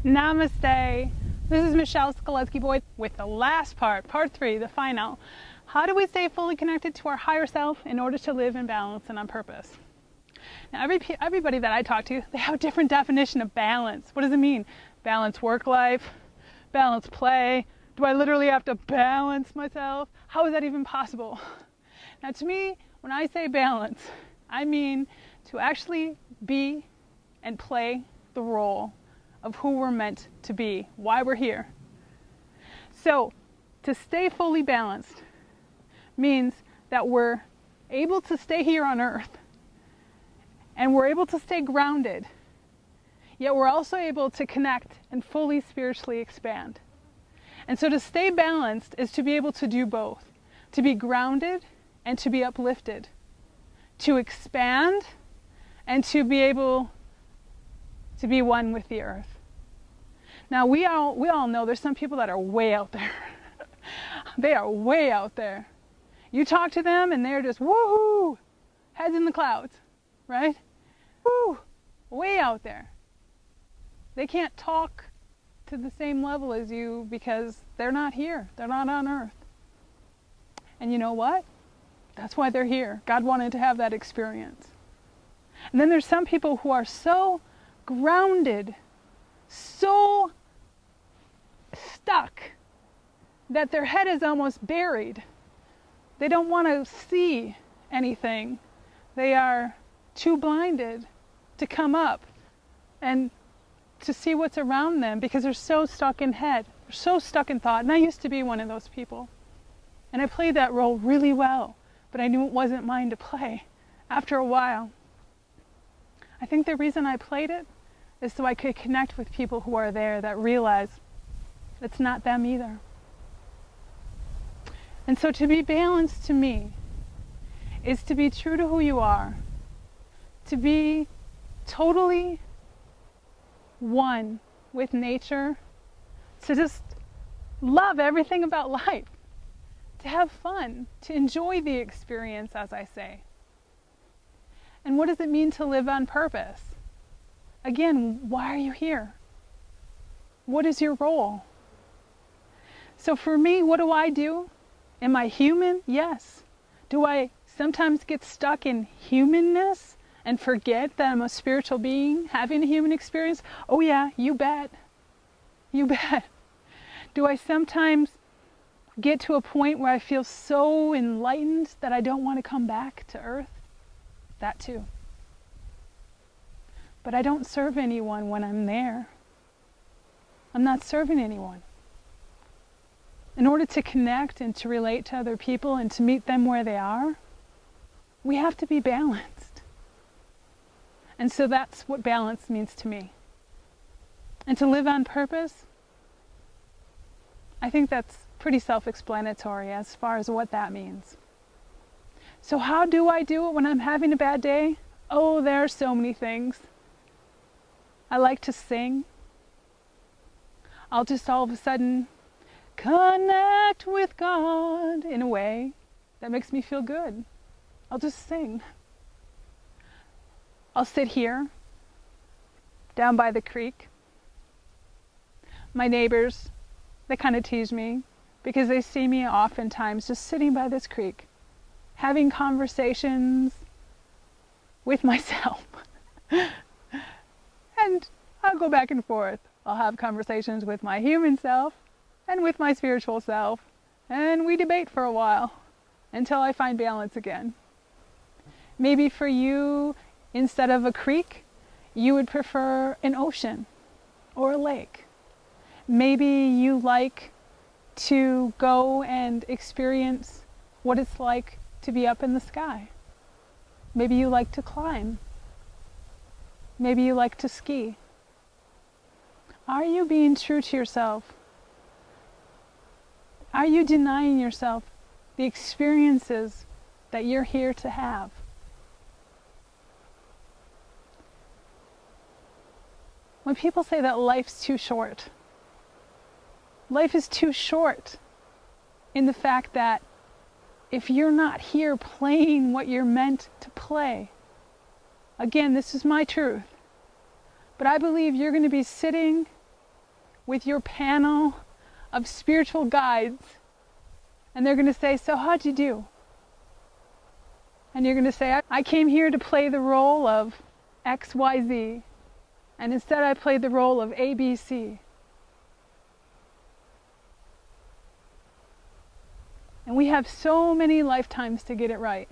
Namaste. This is Michelle Skaletski-Boyd with the last part 3, the final. How do we stay fully connected to our higher self in order to live in balance and on purpose? Now, everybody that I talk to, they have a different definition of balance. What does it mean? Balance work life, balance play. Do I literally have to balance myself? How is that even possible? Now, to me, when I say balance, I mean to actually be and play the role of who we're meant to be, why we're here. So, to stay fully balanced means that we're able to stay here on earth and we're able to stay grounded, yet we're also able to connect and fully spiritually expand. And so to stay balanced is to be able to do both, to be grounded and to be uplifted, to expand and to be able to be one with the earth. Now we all know there's some people that are way out there. They are way out there. You talk to them and they're just woohoo, heads in the clouds, right? Woo, way out there. They can't talk to the same level as you because they're not here. They're not on earth. And you know what? That's why they're here. God wanted to have that experience. And then there's some people who are so grounded, so stuck that their head is almost buried. They don't want to see anything. They are too blinded to come up and to see what's around them because they're so stuck in head, they're so stuck in thought. And I used to be one of those people. And I played that role really well, but I knew it wasn't mine to play after a while. I think the reason I played it is so I could connect with people who are there that realize it's not them either. And so to be balanced to me is to be true to who you are, to be totally one with nature, to just love everything about life, to have fun, to enjoy the experience, as I say. And what does it mean to live on purpose? Again, why are you here? What is your role? So for me, what do? Am I human? Yes. Do I sometimes get stuck in humanness and forget that I'm a spiritual being having a human experience? Oh yeah, you bet. You bet. Do I sometimes get to a point where I feel so enlightened that I don't want to come back to earth? That too. But I don't serve anyone when I'm there. I'm not serving anyone. In order to connect and to relate to other people and to meet them where they are, we have to be balanced. And so that's what balance means to me. And to live on purpose, I think that's pretty self-explanatory as far as what that means. So how do I do it when I'm having a bad day? Oh, there are so many things. I like to sing. I'll just all of a sudden connect with God in a way that makes me feel good. I'll just sing. I'll sit here down by the creek. My neighbors, they kind of tease me because they see me oftentimes just sitting by this creek, having conversations with myself. And I'll go back and forth. I'll have conversations with my human self and with my spiritual self, and we debate for a while until I find balance again. Maybe for you, instead of a creek, you would prefer an ocean or a lake. Maybe you like to go and experience what it's like to be up in the sky. Maybe you like to climb. Maybe you like to ski. Are you being true to yourself? Are you denying yourself the experiences that you're here to have? When people say that life's too short, life is too short in the fact that if you're not here playing what you're meant to play, again, this is my truth, but I believe you're going to be sitting with your panel of spiritual guides, and they're going to say, so how'd you do? And you're going to say, I came here to play the role of XYZ, and instead I played the role of ABC. And we have so many lifetimes to get it right.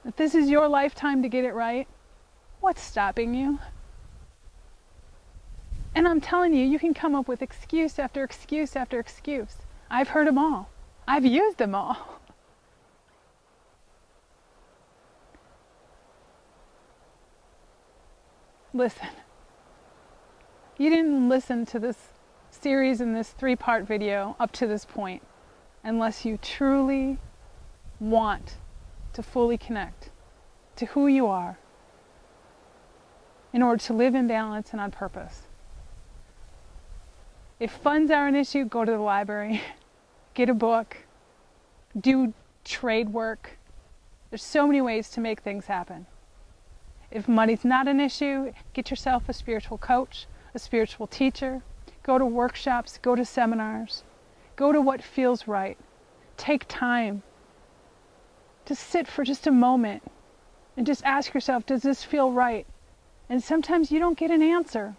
If this is your lifetime to get it right, what's stopping you? And I'm telling you, you can come up with excuse after excuse after excuse. I've heard them all. I've used them all. Listen. You didn't listen to this series in this 3-part video up to this point unless you truly want to fully connect to who you are in order to live in balance and on purpose. If funds are an issue, go to the library, get a book, do trade work. There's so many ways to make things happen. If money's not an issue, get yourself a spiritual coach, a spiritual teacher, go to workshops, go to seminars, go to what feels right. Take time to sit for just a moment and just ask yourself, does this feel right? And sometimes you don't get an answer.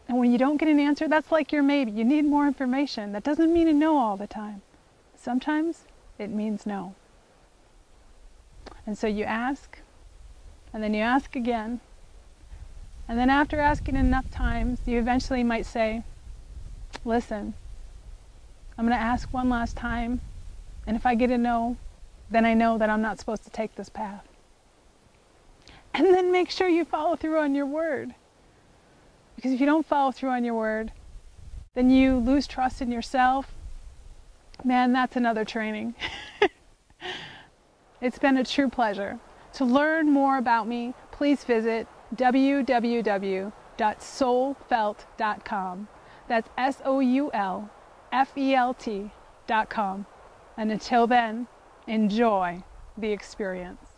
And when you don't get an answer, that's like your maybe. You need more information. That doesn't mean a no all the time. Sometimes it means no. And so you ask, and then you ask again. And then after asking enough times, you eventually might say, listen, I'm going to ask one last time, and if I get a no, then I know that I'm not supposed to take this path. And then make sure you follow through on your word. Because if you don't follow through on your word, then you lose trust in yourself. Man, that's another training. It's been a true pleasure. To learn more about me, please visit www.soulfelt.com. That's SoulFelt.com. And until then, enjoy the experience.